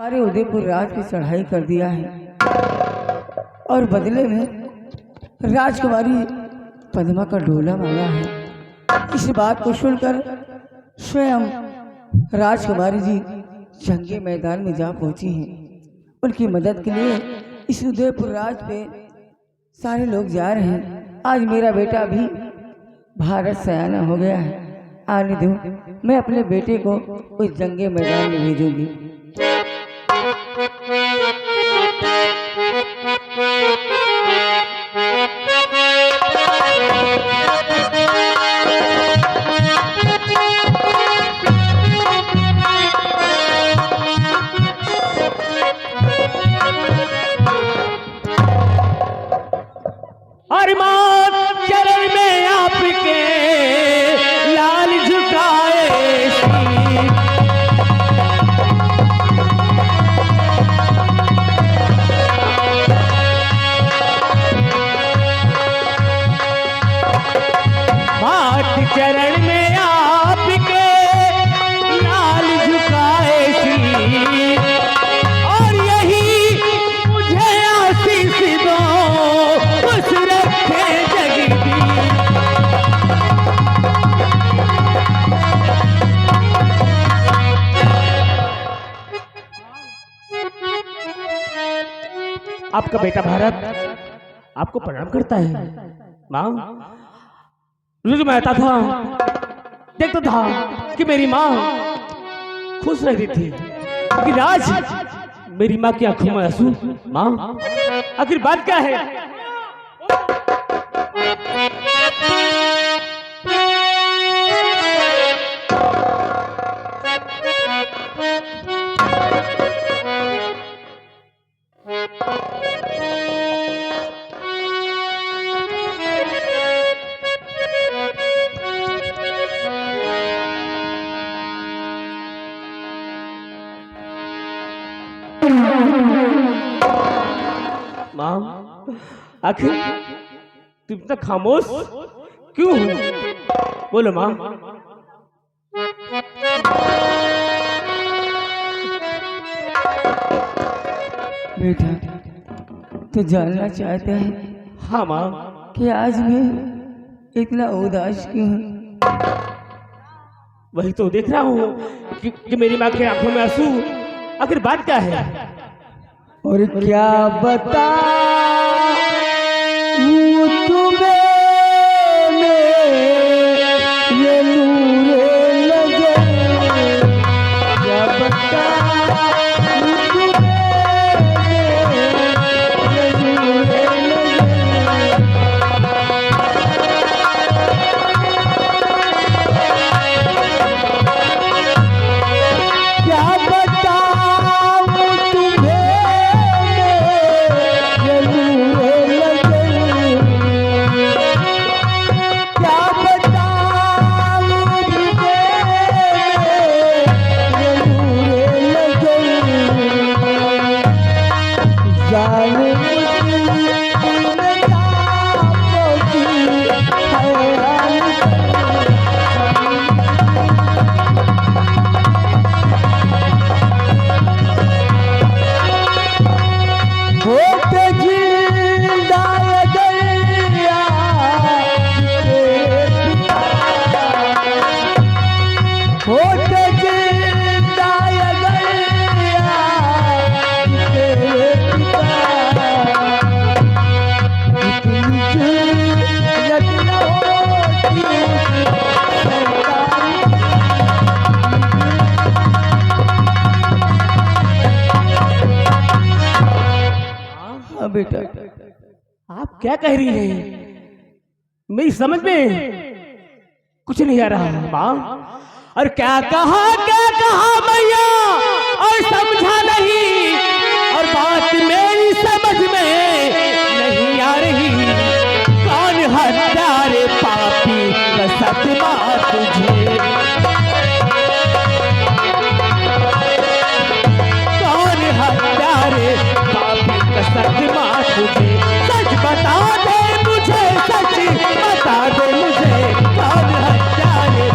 हमारे उदयपुर राज की चढ़ाई कर दिया है और बदले में राजकुमारी पद्मा का डोला मांगा है। इस बात को सुनकर स्वयं राजकुमारी जी जंगे मैदान में जा पहुंची हैं। उनकी मदद के लिए इस उदयपुर राज पे सारे लोग जा रहे हैं। आज मेरा बेटा भी भारत सयाना हो गया है। आने दो, मैं अपने बेटे को उस जंगे मैदान में भेजूंगी। चरण में आपके लाल झुकाए मात चरण में आपके लाल झुकाए सी और यही मुझे आशीष दो खुश रखे जगदी। आपका बेटा भारत आपको प्रणाम करता है। माँ, मुझे मैं आता था, देखता था कि मेरी माँ खुश रहती थी, लेकिन आज मेरी माँ की आंखों में आंसू। माँ, आखिर बात क्या है? माँ, आखिर तुम इतना खामोश क्यों हो? बोलो माँ। बेटा, तो जानना चाहता है? हाँ माँ। कि आज मैं इतना उदास क्यों हूँ? वही तो देख रहा हूँ कि मेरी माँ की आंखों में आंसू। आखिर बात क्या है? और क्या बता तुम्हें ये नूरे नजर, क्या बता तुम्हें ये नूरे नजर। क्या बताऊं तुम्हें ये नूरे नजर, क्या बताऊं तुम्हें ये नूरे नजर। जाने होते जिंदा ये दरिया तेरे पिता, होते जिंदा ये दरिया तेरे पिता। इतनी जरूरत न होती सरकारी। हाँ बेटा, आप क्या कह रही हैं? मेरी समझ में कुछ नहीं आ रहा माँ। और क्या कहा भैया और समझा नहीं, और बात मेरी समझ में नहीं आ रही। कौन हत्यारे पापी कसत माँ तुझे, कौन हत्यारे पापी कसत माँ तुझे। सच बता दे मुझे, सच बता दे मुझे, कौन हत्यारे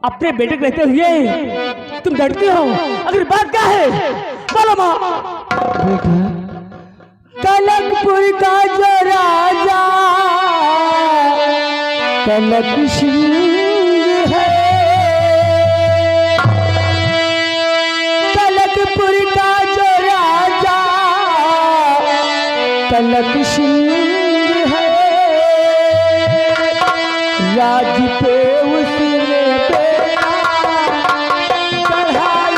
अपने बेटे के रहते हुए तुम डरती हो? अगर बात क्या है बोलो माँ। बेटा, कनकपुर का जो राजा कनक सिंह है, कनकपुर का जो राजा कनक सिंह है, राज पे उसने बेड़ा चढ़ाई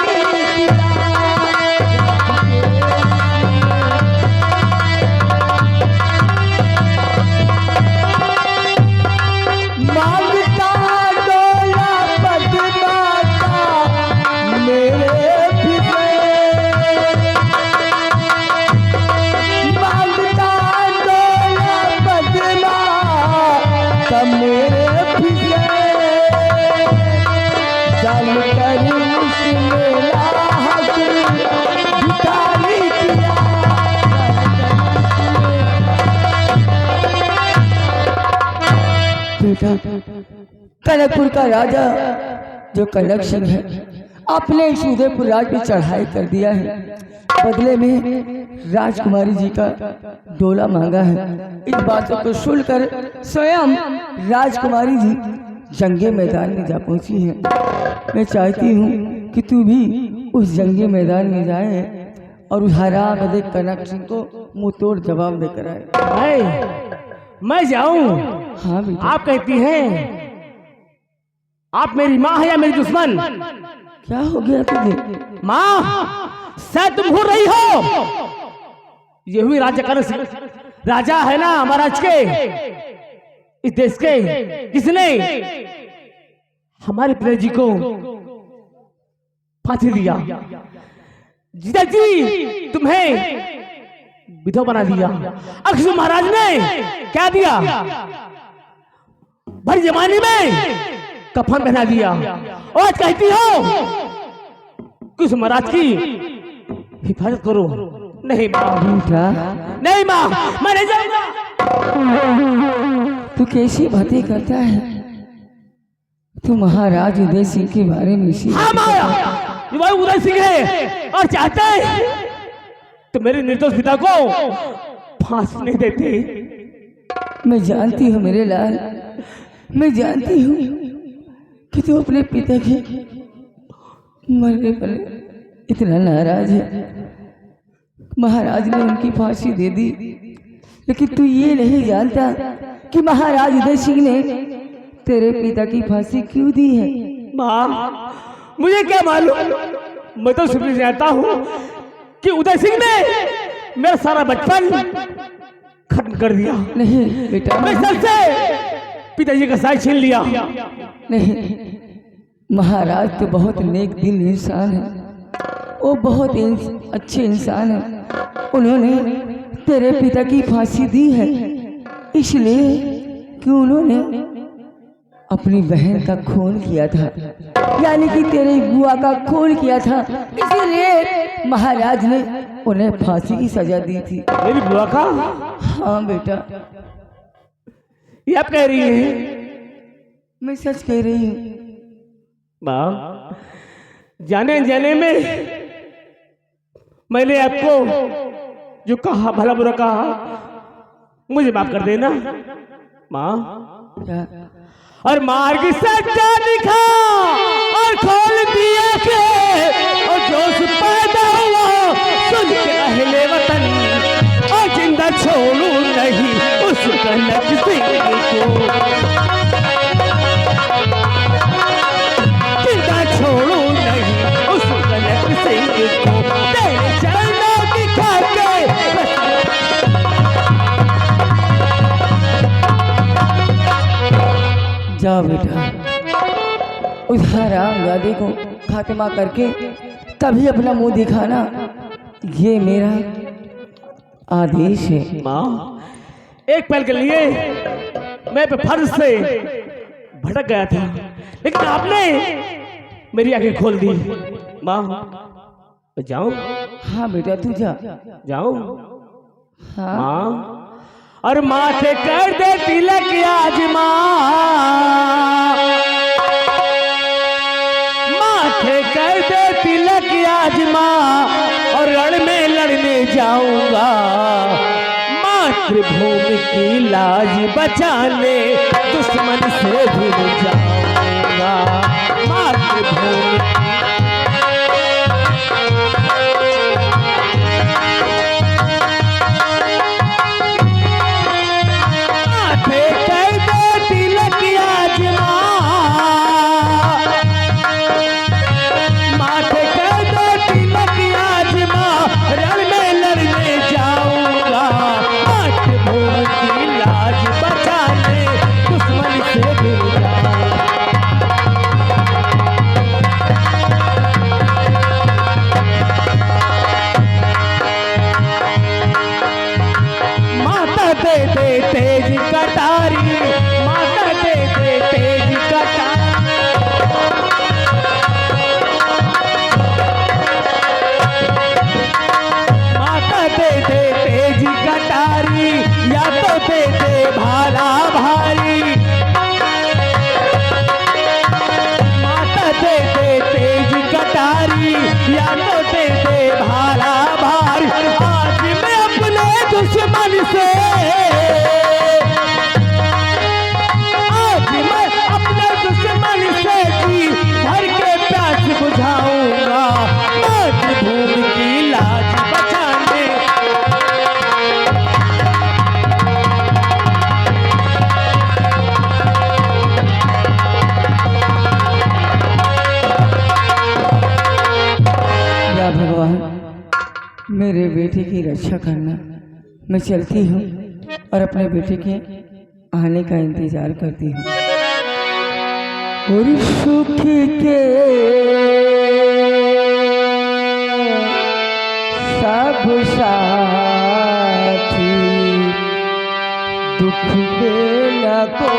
मांगता डोला पद्माता मेरे मांगता डोला पद्मा का मेरे चल कर उसने लाहक भिखारी किया। बेटा, कनकपुर का राजा जो कनक सिंह है अपने उदयपुर राज पे चढ़ाई कर दिया है, बदले में राजकुमारी जी का डोला मांगा है। इस बातों को सुनकर स्वयं राजकुमारी जी जंगे मैदान में जा पहुंची है। मैं चाहती हूँ कि तू भी उस जंगे मैदान में जाए और उस हरामदे कनक सिंह को मुंह तोड़ जवाब देकर आए। मैं जाऊं? हाँ बेटा। आप कहती हैं आप मेरी माँ है या मेरी दुश्मन? क्या हो गया तुझे? माँ, शायद तुम भूल रही हो ये हुई राजा कनक सिंह, राजा है ना महाराज के, इस देश के, किसने हमारे पिताजी को फांसी दिया। जीजा जी तुम्हें विधवा बना दिया। अक्सर महाराज ने क्या दिया? भरी जमाने में कफन पहना दिया। और आज कहती हो कि उस महाराज की हिफाजत करो। नहीं माँ, नहीं माँ, मैं नहीं जाऊंगा। तू कैसी बातें करता है? तू महाराज उदय सिंह के बारे में हाँ माँ, उदय सिंह है और चाहते हैं तो मेरे निर्दोष पिता को फांसी नहीं देते। मैं जानती हूँ मेरे लाल, मैं जानती हूँ कि तू अपने पिता के मरने पर इतना नाराज है। महाराज ने उनकी फांसी दे दी, लेकिन तू ये नहीं जानता कि महाराज उदय सिंह ने तेरे पिता की फांसी क्यों दी है। माँ, मुझे क्या मालूम, मैं तो सिर्फ जानता हूँ कि उदय सिंह ने मेरा सारा बचपन खत्म कर दिया। नहीं बेटा, मैं सर से पिताजी का साय छीन लिया। नहीं, महाराज तो बहुत नेक दिल इंसान है, वो बहुत अच्छे इंसान है। उन्होंने तेरे पिता की फांसी दी है इसलिए कि उन्होंने अपनी बहन का खून किया था, यानी कि तेरे बुआ का खून किया था, इसीलिए महाराज ने उन्हें फांसी की सजा दी थी। मेरी बुआ का? हाँ बेटा, ये आप कह रही है? मैं सच कह रही हूँ। माँ, जाने जाने में मैंने आपको जो कहा भला बुरा कहा, मुझे माफ कर देना माँ। क्या? और मार्ग सच्चा दिखा और खोल दिया के और जोश पैदा हुआ सुन के अहले वतन, और जिंदा छोड़ू नहीं उस कनक सिंह को, जिंदा छोड़ू नहीं उस कनक सिंह को, तेरे चरणों की खाके जा बेटा, उस हरामजादे को खात्मा करके तभी अपना मुंह दिखाना, ये मेरा आदेश है। माँ, एक पल के लिए मैं पे फर्ज से भटक गया था, लेकिन आपने मेरी आंखें खोल दी। माँ, जाऊं? हाँ बेटा, तू जा। जाऊं? हाँ माँ, और माथे कर दे तिलक आज माँ, आज माँ और रण में लड़ने जाऊंगा, मातृभूमि की लाज बचाने दुश्मन से भी जाऊंगा। मातृभूमि तेज कटारी, माता दे दे तेज कटारी, माता दे दे तेज कटारी, या तो दे दे भाला भारी, माता दे दे तेज कटारी, या तो दे दे भाला भारी। आज मैं अपने दुश्मन से भर के प्यास बुझाऊंगा, मातृभूमि की लाज बचाने। या भगवान मेरे बेटे की रक्षा करना। मैं चलती हूँ और अपने बेटे के आने का इंतजार करती हूँ। और सुख के सब साथी दुख में लगो,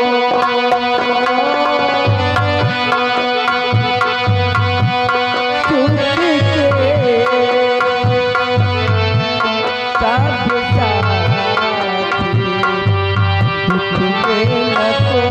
सुख के सब साथी दुख में लगो।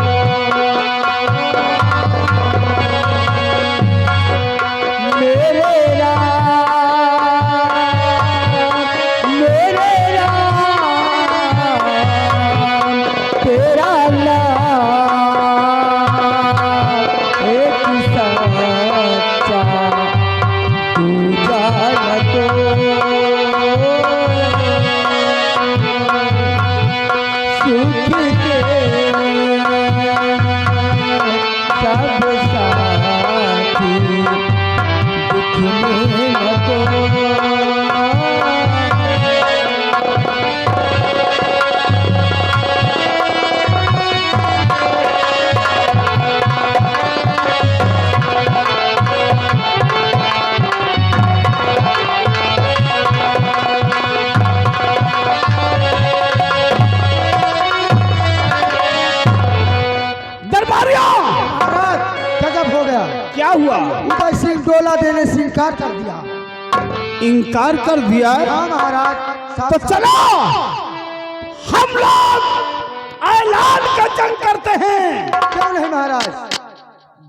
क्या हुआ? उदय सिंह डोला देने से इनकार कर दिया। इनकार कर दिया? हाँ महाराज। तो चलो हम लोग ऐलान का जंग करते हैं। क्यों नहीं महाराज?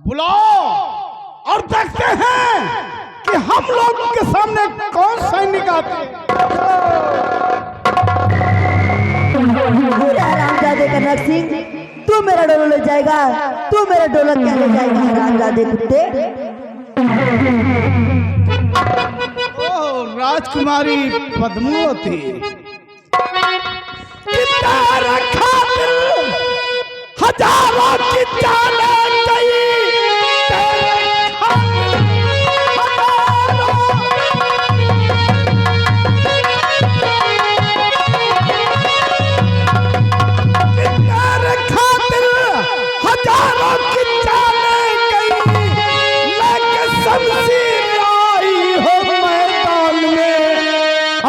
बुलाओ और देखते हैं कि हम लोग के सामने कौन सैनिक आते। हरामजादे कनक सिंह, तू मेरा डोला ले जाएगा? तू मेरा डोला क्या ले जाएगा हरामजादे कुत्ते? ओ राजकुमारी पद्मावती, कितना रखा दिल, हजारों की जानें गई तेरे खातिर, हजारों की जानें गई, लेके शमशीर आई हो मैदान में,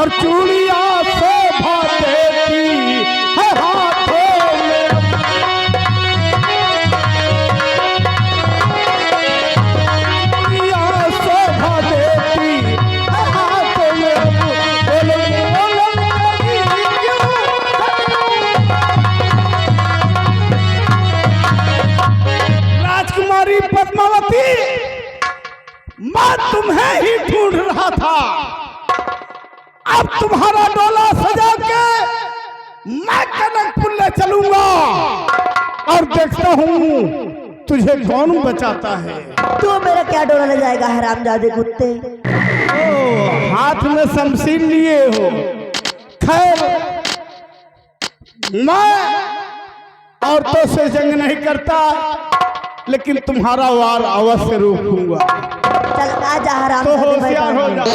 और चूड़ियां शोभा देती है हाथों में। चूड़ियां शोभा देती है हाथों में। बोलो बोलो राजकुमारी पद्मावती, मैं तुम्हें ही ढूंढ रहा था। अब तुम्हारा डोला सजा के मैं कनकपुर ले चलूंगा और देखता हूँ तुझे कौन बचाता है। तू मेरा क्या डोला ले जाएगा हरामजादे कुत्ते? ओ, हाथ में शमशीर लिए हो। खैर, मैं औरतों से जंग नहीं करता, लेकिन तुम्हारा वार अवश्य रोकूंगा। चल आजा तो हरामजादे होशियार हो मैदान में। जा।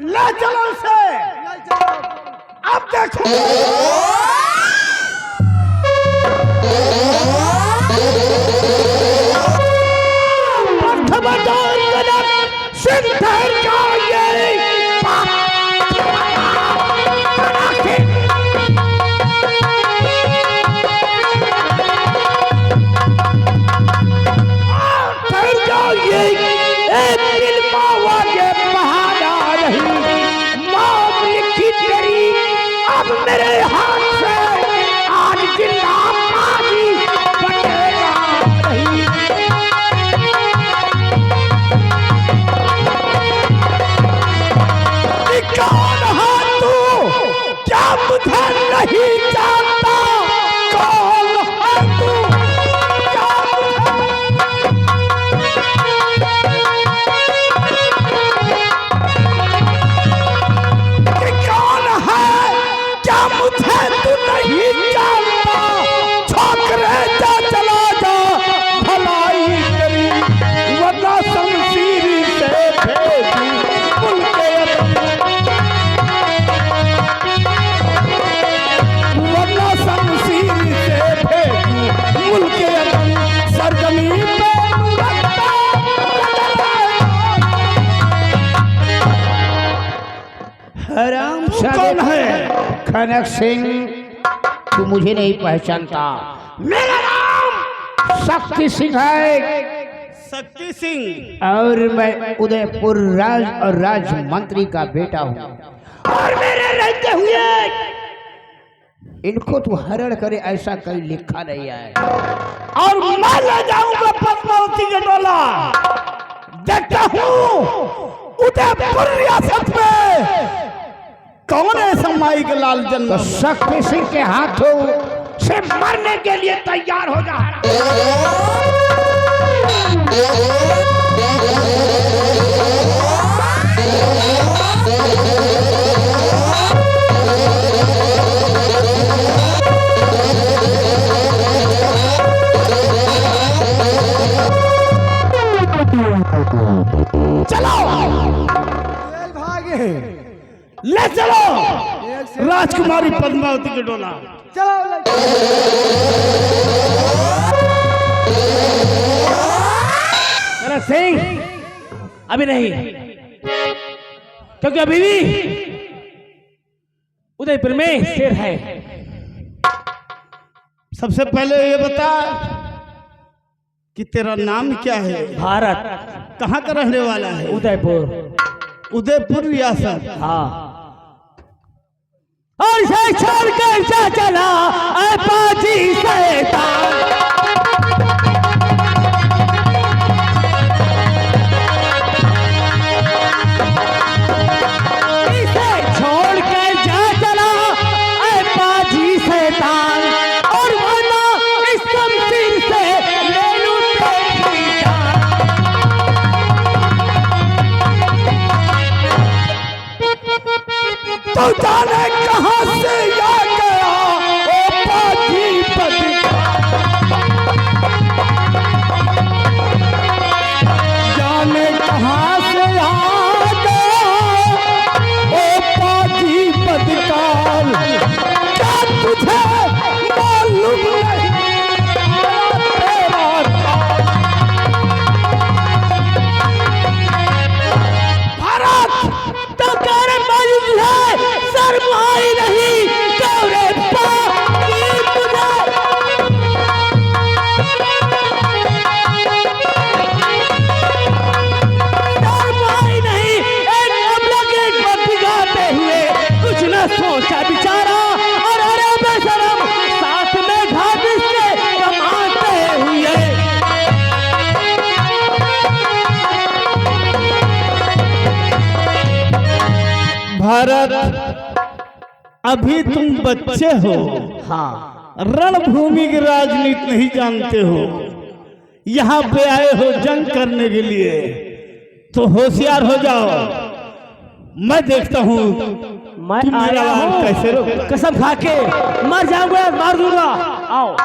ले चलो उसे। अब देखो मेरे हाथ से आज जिंदा पाजी बचेगा नहीं। कौन है तू? क्या मुझे नहीं जानता? कौन है तू? क्या कौन है? क्या मुझे तू नहीं जानता? छोकरे जा चला जा, भलाई करी वरना शमशीर से भेजी उनके वरना शमशीर से भेजी उनके सरजमी पे रखता। हराम कौन है? खनक सिंह, तू मुझे नहीं पहचानता। मेरा नाम शक्ति सिंह है शक्ति सिंह और मैं उदयपुर राज और राजमंत्री का बेटा हूँ। और मेरे रहते हुए इनको तू हरण करे ऐसा कहीं लिखा नहीं है। और मैं ले जाऊंगा पद्मावती का डोला। देखता हूँ उदयपुर रियासत में कौन ऐसा माई के लाल जन्म। तो शक्ति सिंह के हाथों से मरने के लिए तैयार हो जा। चलो जेल भागे। ले चलो राजकुमारी पद्मावती के डोला। चलो कनक सिंह अभी नहीं, क्योंकि अभी भी उदयपुर में शेर है। सबसे पहले ये बता कि तेरा नाम क्या है? भारत, कहाँ का रहने वाला है? उदयपुर। उदयपुर रियासत। हाँ, और से छोड़ कर जा चला पाजी शैतान। इसे छोड़ कर जा चला पाजी शैतान, और वरना इस शमशीर से ले लूं तेरी जान। तो जाने कहाँ से आ गया ओ पाजी पति। जाने कहाँ से आ गया ओ पाजी पतिकाल। क्या तुझे मालूम नहीं तेरा भारत, अभी तुम बच्चे हो, हाँ रणभूमि की राजनीति नहीं जानते हो, यहाँ पे आए हो जंग करने के लिए, तो होशियार हो जाओ। मैं देखता हूँ मैं तुम मेरा आया वार हूँ, कैसे रोक। कसम खा के मर जाऊंगा, मार दूंगा। आओ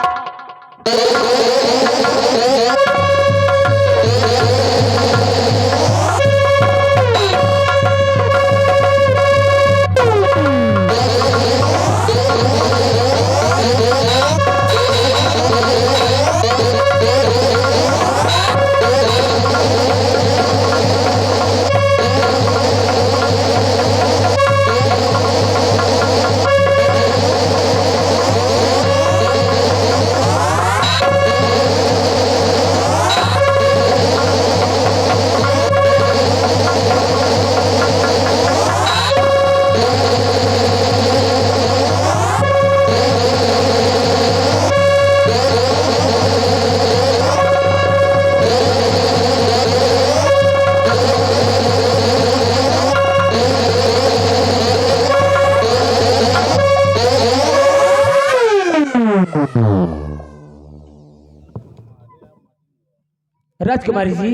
राजकुमारी जी,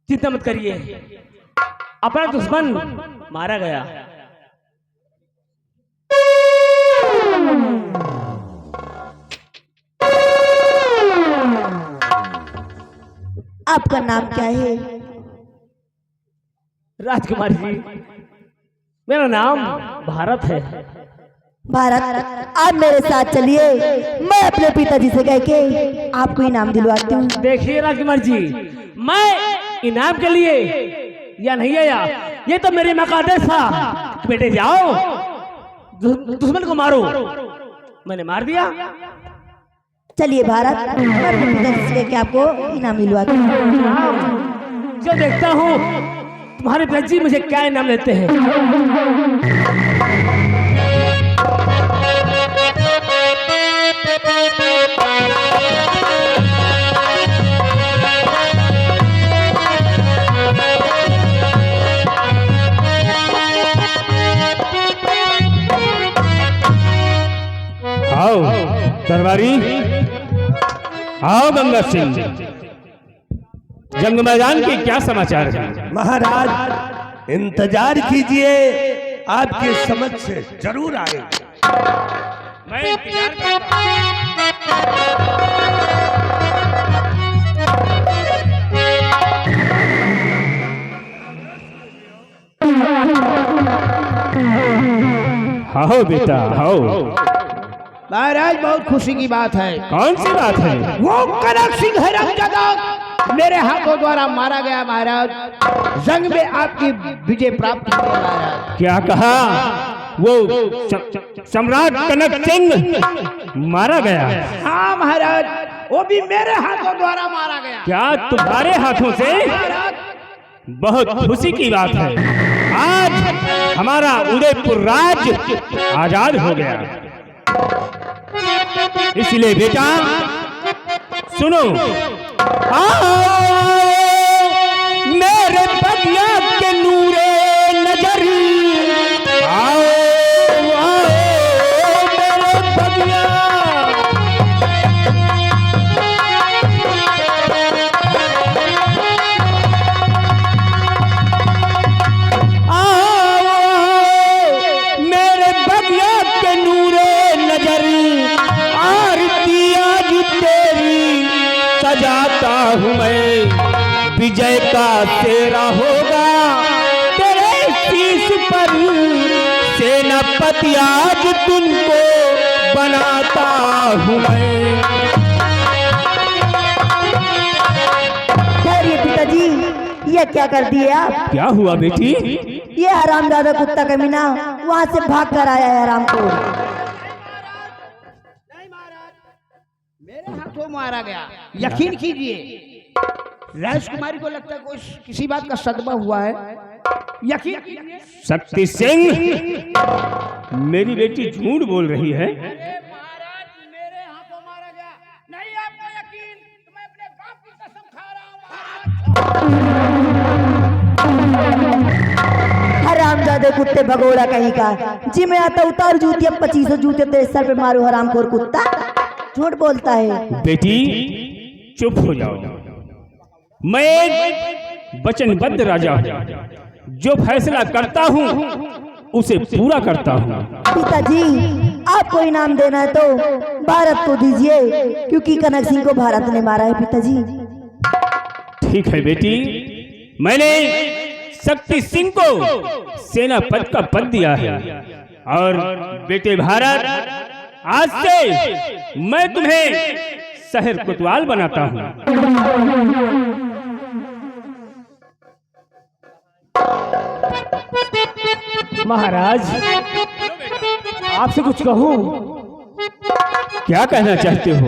चिंता मत करिए, अपना दुश्मन मारा गया। आपका नाम क्या है? राजकुमारी जी, मेरा नाम भारत है। भारत, आप मेरे साथ चलिए, मैं अपने पिताजी से कह के आपको इनाम दिलवाती हूँ। देखिए राजकुमार जी, मैं इनाम के लिए या नहीं आया, ये तो मेरी माँ का आदेश था। बेटे जाओ, दुश्मन को मारो। मैंने मार दिया। चलिए भारत, मैं अपने पिताजी से कह के आपको इनाम दिलवाती हूँ। जो देखता हूँ तुम्हारे पिताजी मुझे क्या इनाम देते हैं। आओ दरबारी, आओ गंगा सिंह, जंग मैदान के क्या समाचार है? महाराज इंतजार कीजिए, आपके समझ से जरूर आएंगे। मैं इंतजार करता हूं। आओ बेटा आओ। महाराज बहुत खुशी की बात है। कौन सी बात है? वो कनक सिंह हैरामजादा मेरे हाथों द्वारा मारा गया महाराज। जंग में आपकी विजय प्राप्त हुई है महाराज। क्या कहा? वो सम्राट कनक सिंह मारा गया? हाँ महाराज, वो भी मेरे हाथों द्वारा मारा गया। क्या तुम्हारे हाथों से? बहुत खुशी की बात है। आज हमारा उदयपुर राज्य आजाद हो गया। इसलिए बेटा सुनो, मेरे बगिया के नूरे नजर, आओ मेरे बगिया। मेरे बगिया के नूरे नजर, आरती आज तेरी सजाता हूँ मैं। विजय का तेरा होगा तेरे शीश पर, सेनापति आज तुमको बनाता हूँ मैं। खैर ये पिताजी, ये क्या कर दिए आप? क्या हुआ बेटी? ये हरामजादा कुत्ता कमीना वहाँ से भाग कर आया है आराम को। मेरे हाथों मारा गया। यकीन कीजिए, राजकुमारी को लगता है कोई किसी बात का सदमा हुआ है। यकीन कीजिए। शक्ति सिंह, मेरी बेटी झूठ बोल रही है। महाराज मेरे हाथों मारा गया। नहीं आपको यकीन? तो मैं अपने बाप की कसम खा रहा हूँ। हराम दे कुत्ते भगोड़ा कहीं का। जी मैं आता उतार जूती, अब 25 जूते तेरे सर पे मारू हरामखोर कुत्ता। झूठ बोलता है। बेटी चुप हो जाओ। मैं एक वचनबद्ध राजा हूँ, जो फैसला करता हूँ उसे पूरा करता हूँ। पिताजी आपको इनाम देना है तो भारत को दीजिए, क्योंकि कनक सिंह को भारत ने मारा है पिताजी। ठीक है बेटी, मैंने शक्ति सिंह को सेना पद का पद दिया है, और बेटे भारत आज से मैं तुम्हें शहर कोतवाल बनाता हूँ। महाराज आपसे कुछ कहूँ? क्या कहना चाहते हो?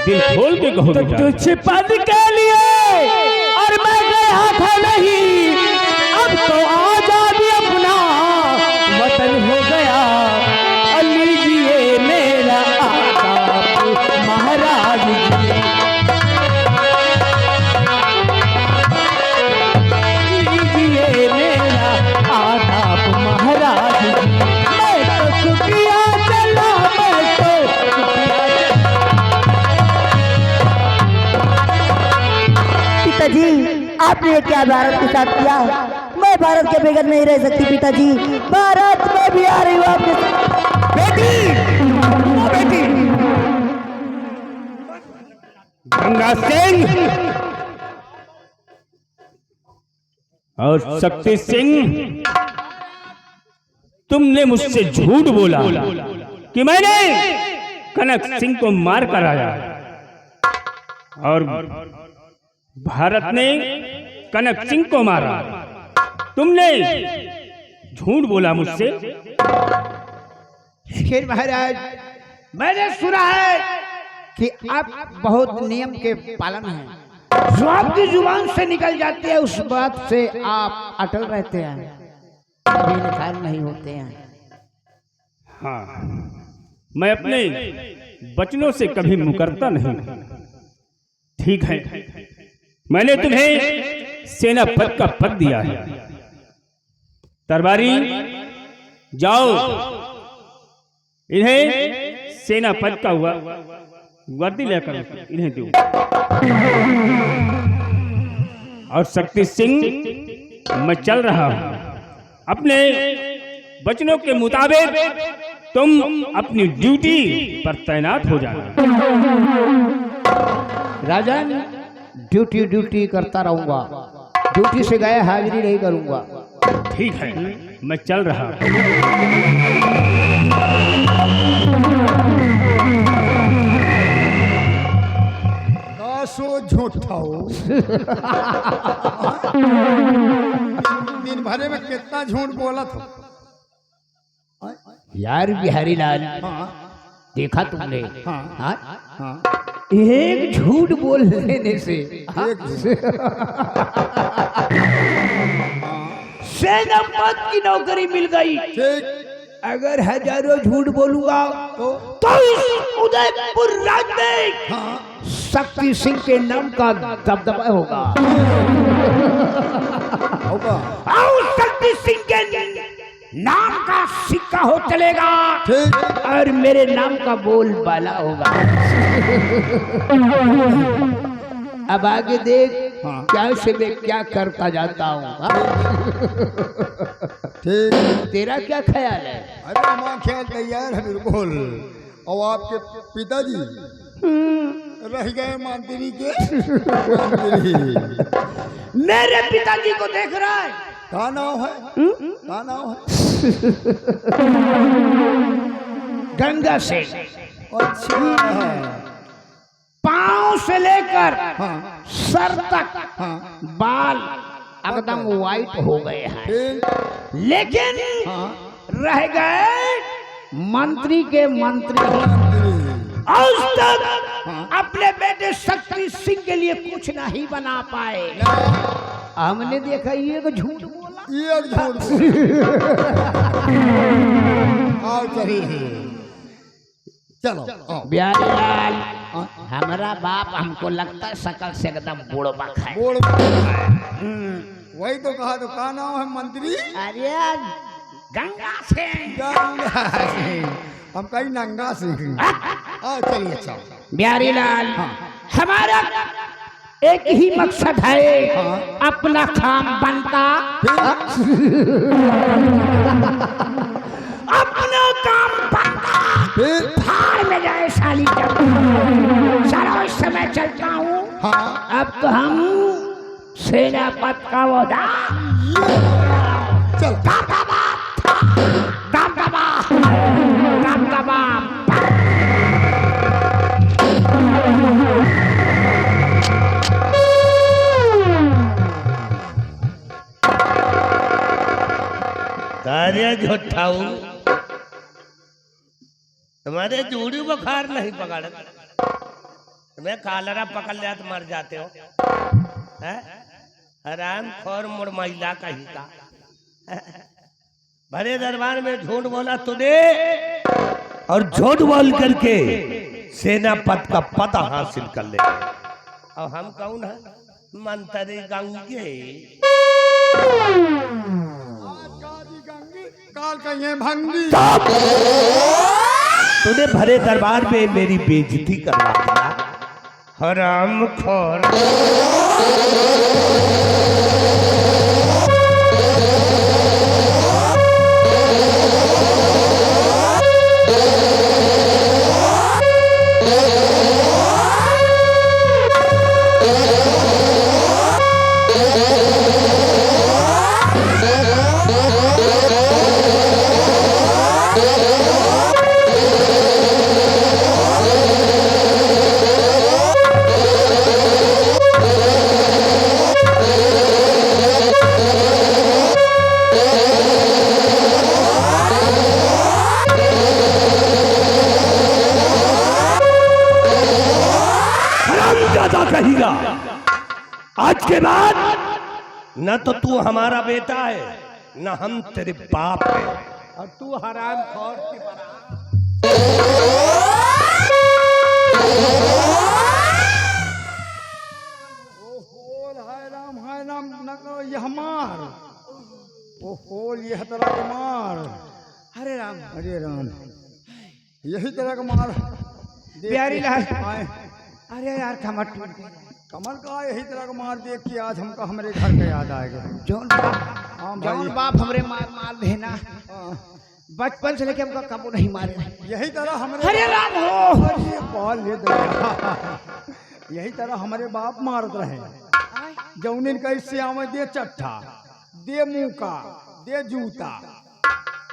दिल खोल के कहो बेटा। तुझ पद के लिए और मैं गया था नहीं, अब तो आजादी अपना वतन हो गया। लीजिए मेरा आदाब महाराज जी, लीजिए मेरा आदाब महाराज जी। मैं तो शुक्रिया चला, मैं तो शुक्रिया पिताजी आपने क्या भारत के साथ किया? मैं भारत के बगैर नहीं रह सकती पिताजी। भारत में भी आ रही हूँ आपके बेटी गंगा सिंह और शक्ति सिंह, तुमने मुझसे झूठ बोला कि मैंने कनक सिंह को मार कर आया, और भारत ने कनक सिंह को मारा। तुमने झूठ बोला मुझसे। लेकिन महाराज मैंने सुना है कि आप बहुत नियम के पालन हैं, जो आपकी जुबान से निकल जाती है उस बात से आप अटल रहते हैं, कभी इनकार नहीं होते हैं। हाँ, मैं अपने वचनों से कभी मुकरता नहीं। ठीक है, मैंने तुम्हें सेना पद का पद दिया है। तरबारी जाओ, इन्हें सेना पद का हुआ वर्दी लेकर इन्हें दो। और शक्ति सिंह मैं चल रहा हूं, अपने वचनों के मुताबिक तुम अपनी ड्यूटी पर तैनात हो जाना। राजन ड्यूटी ड्यूटी करता रहूंगा, ड्यूटी से गए हाजिरी नहीं करूंगा। ठीक है, मैं चल रहा हूं। सो झूठा हो दिन भरे में कितना झूठ बोला था यार बिहारी लाल, देखा तुमने? हाँ? एक झूठ बोल लेने से सेना पद की नौकरी मिल गई। अगर हजारों झूठ बोलूंगा तो इस उदयपुर राज्य में शक्ति सिंह के नाम का दबदबा होगा। और शक्ति सिंह के नाम का सिक्का हो चलेगा, और मेरे नाम का बोलबाला होगा। अब आगे देख क्या से मैं क्या करता जाता हूँ। तेरा क्या ख्याल है? अरे हमारा ख्याल तैयार है बिल्कुल। और आपके पिताजी रह गए मंत्री के मेरे पिताजी को देख रहा है? का नाम है? का नाम है? गंगा से। अच्छा, पांव से लेकर सर तक बाल एकदम व्हाइट हो गए हैं, लेकिन रह गए मंत्री के मंत्री। आज तक अपने बेटे शक्ति सिंह के लिए कुछ नहीं बना पाए। हमने देखा ये को झूठ बोला, ये झूठ चलो बिहारी लाल, हमारा बाप हमको लगता है शकल से एकदम बुढ़बा है। वही तो कहा, तो का नाम है मंत्री? अरे गंगा से। गंगा सिंह, हम कहीं नंगा सिंह। चलिए अच्छा। बिहारी लाल, हमारा एक ही मकसद है, अपना काम बनता, अपना काम बनता, फिर फाड़ में जाए साली जब सारा इस समय चलता हूँ। अब तो हम सेनापति का वोदा चल कार्य झूठाऊ, तुम्हारे जूड़ी बुखार नहीं पकड़, तुम्हें कालरा पकड़ लिया तो मर जाते हो। हराम खोर मुड़मैला कहीं का। भरे दरबार में झूठ बोला तूने, और झूठ बोल करके सेनापति का पद हासिल कर ले। और हम कौन है? मंत्री गंगे। काल कहिए भंगी। तूने भरे दरबार में मेरी बेइज्जती करवा दिया, हराम खोर। कहेगा आज के बाद न तो तू हमारा बेटा है, न हम तेरे बाप है, और तू हराम खोर की हाय राम न करो ये हमार। ओहो ये तरह का मार। अरे राम, अरे राम, यही तरह का मार। बिहारी लाल, आए अरे यार कमर टूट गई। कमर का यही तरह का मार देख के आज हमको हमारे घर का याद आएगा। जौन बाप हमरे मार देना, बचपन से लेके हमको कबू नहीं मारे। यही तरह हमारे अरे राम हो, अरे बाल ले दो। यही तरह हमारे बाप मारत रहे। जौनिन कैसे आवे दे चट्ठा, दे मुका, दे जूता।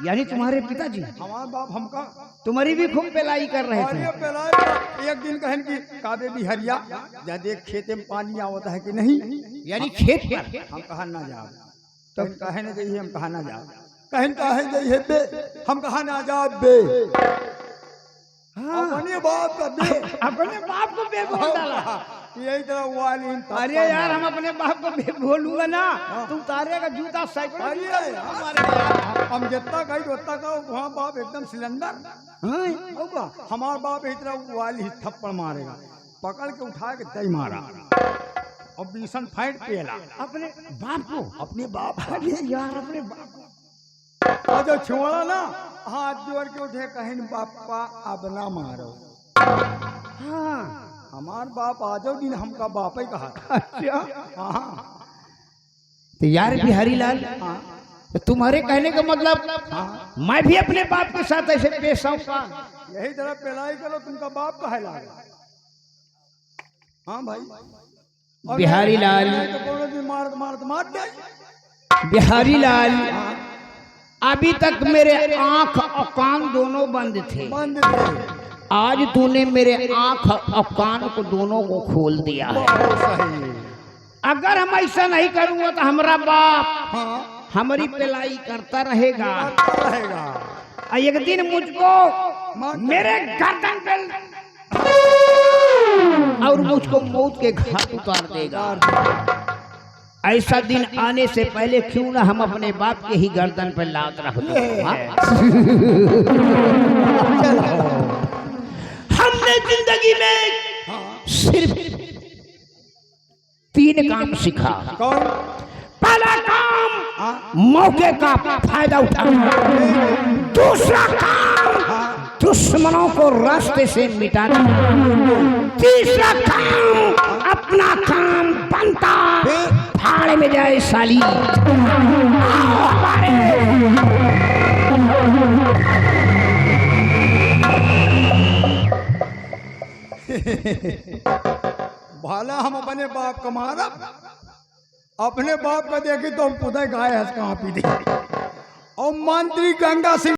यानी तुम्हारे पिताजी, हमारे बाप हमका तुम्हारी भी खूब पेलाई कर रहे थे। एक दिन कहन की काबे बिहरिया जा देख खेते में पानी आवता है कि नहीं। यानी खेत पर हम कहा ना जाओ, तो कहे ना जाइए, हम कहा ना जाओ, कहन कहे जाइए बे, हम कहा ना जाओ बे। अपने बाप का बे, अपने बाप को बे बोल डाला। यही तरह वाली। अरे यार हम अपने बाप को बे बोलूंगा ना, तुम तारे का जूता सैकड़ों हम जितना कही उतना का वहाँ बाप एकदम सिलेंडर होगा। हमारा बाप इस तरह वाली थप्पड़ मारेगा, पकड़ के उठा के दही मारा और बीसन फाइट पेला अपने बाप को। अपने बाप। अरे यार अपने बाप को और जो छोड़ा ना हाथ जोड़ के उठे कहीं बापा अब ना मारो। हाँ हमार बाप आ जाओ दिन हमका बाप ही कहा। अच्छा हाँ तो यार बिहारी लाल, तो तुम्हारे कहने का मतलब मैं भी अपने बाप के साथ ऐसे पेश आऊंगा। यही तरह पेलाई करो, तुमका बाप कहे लागा। हाँ भाई बिहारी लाल, तो कोनो दिन मार जाए। बिहारी लाल, अभी तक मेरे आंख और कान दोनों बंद थे, बंद थे। आज तूने मेरे आंख और कान को दोनों को खोल दिया है। सही। अगर हम ऐसा नहीं करूंगा तो हमारा बाप हाँ हमारी पिलाई करता रहेगा। रहेगा। और एक दिन मुझको मेरे गर्दन पे और मुझको मौत के घाट उतार देगा। ऐसा दिन आने से पहले क्यों ना हम अपने बाप के ही गर्दन पर लात रख दें। हमने जिंदगी में सिर्फ 3 काम सीखा। कौन? पहला काम मौके का फायदा उठाना। दूसरा काम दुश्मनों को रास्ते से मिटाना। तीसरा काम अपना काम बनता फाड़े में जाए साली। भाला हम अपने बाप का मारा, अपने बाप का देखे तो हम खुदा गाय हंस कहाँ पी दे। और मंत्री गंगा सिंह